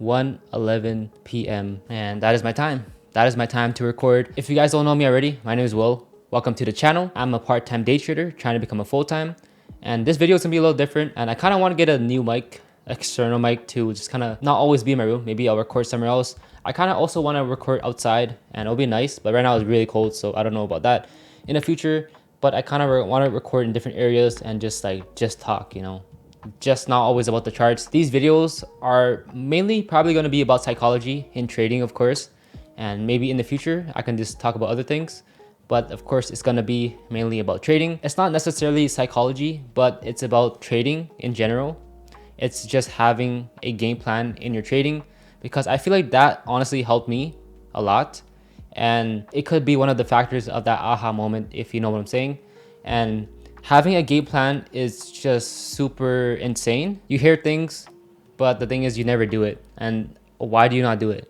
1:11 p.m. and that is my time. That is my time to record. If you guys don't know me already, my name is Will. Welcome to the channel. I'm a part-time day trader trying to become a full-time, and this video is gonna be a little different, and I kind of want to get a new mic, external mic, to just kind of not always be in my room. Maybe I'll record somewhere else. I kind of also want to record outside, and it'll be nice, but right now it's really cold, so I don't know about that in the future. But I kind of want to record in different areas and just talk, just not always about the charts. These videos are mainly probably going to be about psychology in trading, of course, and maybe in the future I can just talk about other things, but of course it's going to be mainly about trading. It's not necessarily psychology, but it's about trading in general. It's just having a game plan in your trading, because I feel like that honestly helped me a lot, and it could be one of the factors of that aha moment, if you know what I'm saying. And having a game plan is just super insane. You hear things, but the thing is you never do it. And why do you not do it?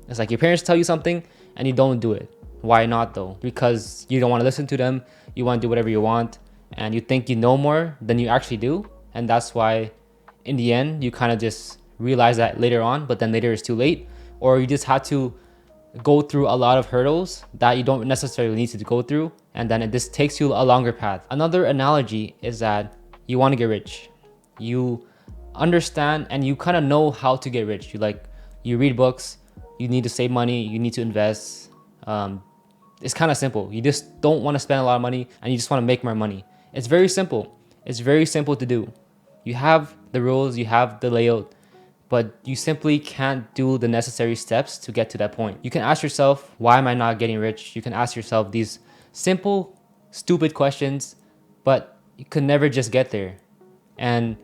It's like your parents tell you something and you don't do it. Why not though? Because you don't want to listen to them. You want to do whatever you want, and you think you know more than you actually do. And that's why in the end you kind of just realize that later on, but then later it's too late, or you just had to go through a lot of hurdles that you don't necessarily need to go through, and then this takes you a longer path. Another analogy is that you want to get rich. You understand and you kind of know how to get rich. You read books, you need to save money, you need to invest. It's kind of simple. You just don't want to spend a lot of money and you just want to make more money. It's very simple. It's very simple to do. You have the rules, you have the layout, but you simply can't do the necessary steps to get to that point. You can ask yourself, why am I not getting rich? You can ask yourself these simple, stupid questions, but you could never just get there. And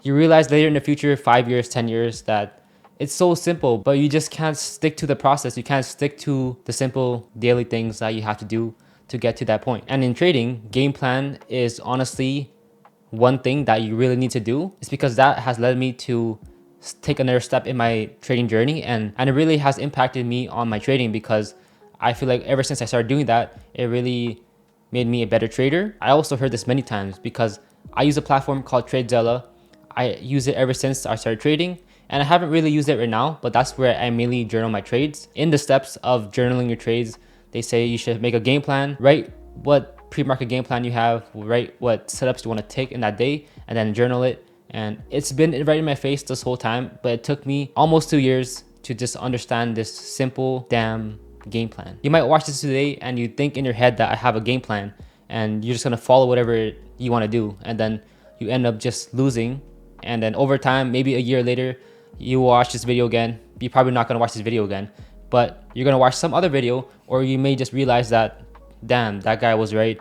you realize later in the future, 5 years, 10 years, that it's so simple, but you just can't stick to the process. You can't stick to the simple daily things that you have to do to get to that point. And in trading, game plan is honestly one thing that you really need to do. It's because that has led me to take another step in my trading journey, and it really has impacted me on my trading, because I feel like ever since I started doing that, it really made me a better trader. I also heard this many times because I use a platform called TradeZella. I use it ever since I started trading, and I haven't really used it right now, but that's where I mainly journal my trades. In the steps of journaling your trades, they say you should make a game plan, write what pre-market game plan you have, write what setups you want to take in that day, and then journal it. And it's been right in my face this whole time, but it took me almost 2 years to just understand this simple damn game plan. You might watch this today and you think in your head that I have a game plan and you're just gonna follow whatever you want to do, and then you end up just losing. And then over time, maybe a year later, you watch this video again. You're probably not gonna watch this video again, but you're gonna watch some other video, or you may just realize that, damn, that guy was right.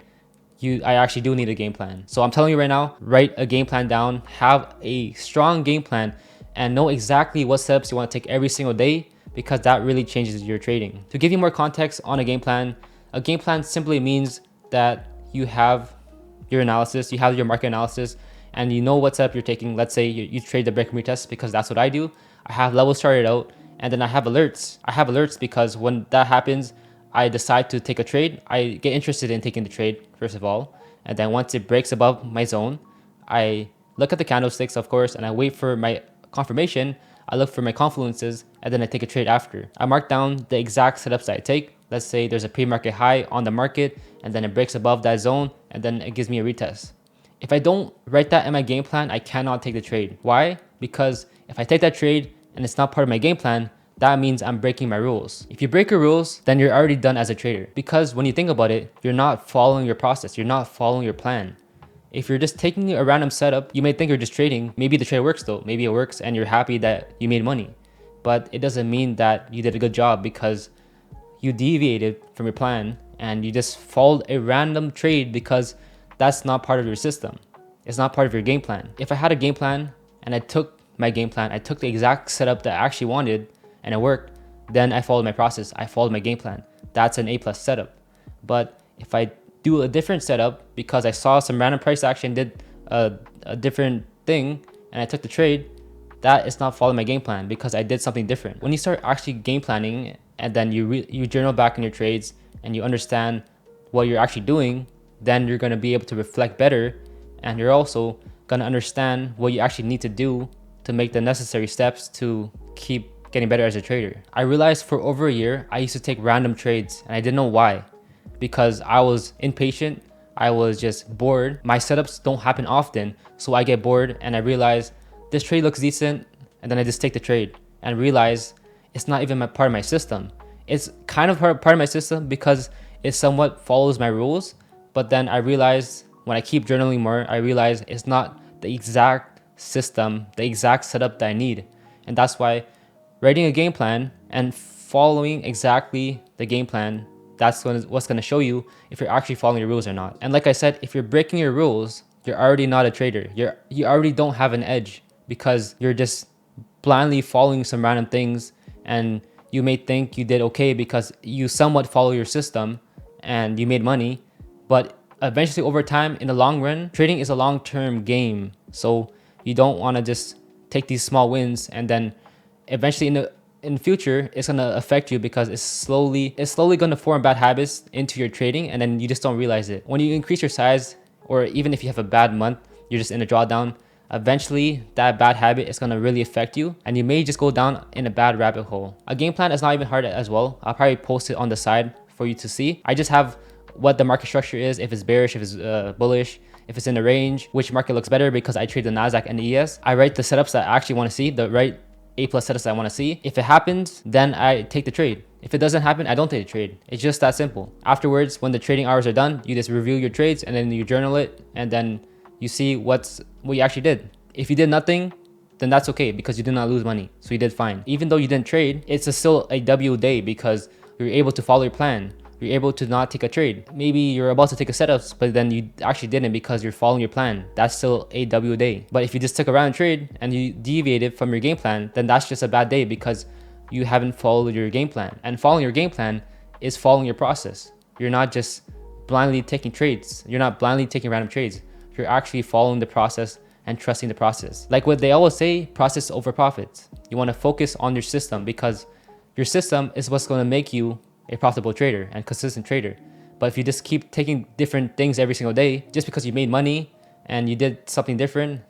I actually do need a game plan. So I'm telling you right now, write a game plan down, have a strong game plan, and know exactly what steps you want to take every single day, because that really changes your trading. To give you more context on a game plan simply means that you have your analysis, you have your market analysis, and you know what setup you're taking. Let's say you trade the break and retest, because that's what I do. I have levels charted out, and then I have alerts. I have alerts because when that happens, I decide to take a trade. I get interested in taking the trade, first of all. And then once it breaks above my zone, I look at the candlesticks, of course, and I wait for my confirmation. I look for my confluences, and then I take a trade after. I mark down the exact setups that I take. Let's say there's a pre-market high on the market, and then it breaks above that zone, and then it gives me a retest. If I don't write that in my game plan, I cannot take the trade. Why? Because if I take that trade and it's not part of my game plan, that means I'm breaking my rules. If you break your rules, then you're already done as a trader. Because when you think about it, you're not following your process. You're not following your plan. If you're just taking a random setup, you may think you're just trading. Maybe the trade works though. Maybe it works and you're happy that you made money. But it doesn't mean that you did a good job, because you deviated from your plan and you just followed a random trade, because that's not part of your system. It's not part of your game plan. If I had a game plan and I took my game plan, I took the exact setup that I actually wanted, and it worked, then I followed my process. I followed my game plan. That's an A+ setup. But if I do a different setup because I saw some random price action, did a different thing, and I took the trade, that is not following my game plan, because I did something different. When you start actually game planning, and then you journal back in your trades and you understand what you're actually doing, then you're gonna be able to reflect better, and you're also gonna understand what you actually need to do to make the necessary steps to keep getting better as a trader. I realized for over a year, I used to take random trades and I didn't know why. Because I was impatient, I was just bored. My setups don't happen often, so I get bored and I realize this trade looks decent, and then I just take the trade and realize it's not even part of my system. It's kind of part of my system because it somewhat follows my rules, but then I realize when I keep journaling more, I realize it's not the exact system, the exact setup that I need. And that's why writing a game plan and following exactly the game plan, that's what's going to show you if you're actually following your rules or not. And like I said, if you're breaking your rules, you're already not a trader. You already don't have an edge because you're just blindly following some random things, and you may think you did okay because you somewhat follow your system and you made money. But eventually over time, in the long run, trading is a long-term game. So you don't want to just take these small wins and then eventually in the future, it's going to affect you because it's slowly going to form bad habits into your trading, and then you just don't realize it. When you increase your size, or even if you have a bad month, you're just in a drawdown, eventually that bad habit is going to really affect you and you may just go down in a bad rabbit hole. A game plan is not even hard as well. I'll probably post it on the side for you to see. I just have what the market structure is, if it's bearish, if it's bullish, if it's in the range, which market looks better because I trade the NASDAQ and the ES. I write the setups that I actually want to see, the right A+ setups that I want to see. If it happens, then I take the trade. If it doesn't happen, I don't take the trade. It's just that simple. Afterwards, when the trading hours are done, you just review your trades and then you journal it, and then you see what you actually did. If you did nothing, then that's okay because you did not lose money. So you did fine. Even though you didn't trade, it's still a W day because you're able to follow your plan. You're able to not take a trade. Maybe you're about to take a setup, but then you actually didn't because you're following your plan. That's still a W day. But if you just took a random trade and you deviated from your game plan, then that's just a bad day because you haven't followed your game plan. And following your game plan is following your process. You're not just blindly taking trades. You're not blindly taking random trades. You're actually following the process and trusting the process. Like what they always say, process over profits. You want to focus on your system because your system is what's going to make you a profitable trader and consistent trader. But if you just keep taking different things every single day, just because you made money and you did something different,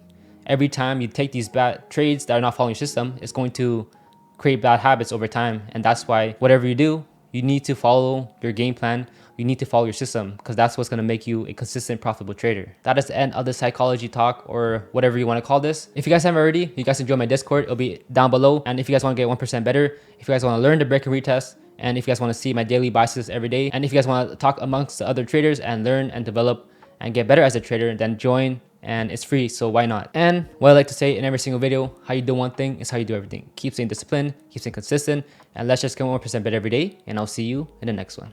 every time you take these bad trades that are not following your system, it's going to create bad habits over time. And that's why whatever you do, you need to follow your game plan. You need to follow your system because that's what's going to make you a consistent, profitable trader. That is the end of the psychology talk, or whatever you want to call this. If you guys haven't already, you guys can join my Discord. It'll be down below. And if you guys want to get 1% better, if you guys want to learn the break and retest, and if you guys want to see my daily biases every day, and if you guys want to talk amongst the other traders and learn and develop and get better as a trader, then join, and it's free, so why not? And what I like to say in every single video, how you do one thing is how you do everything. Keep staying disciplined, keep staying consistent, and let's just get 1% better every day, and I'll see you in the next one.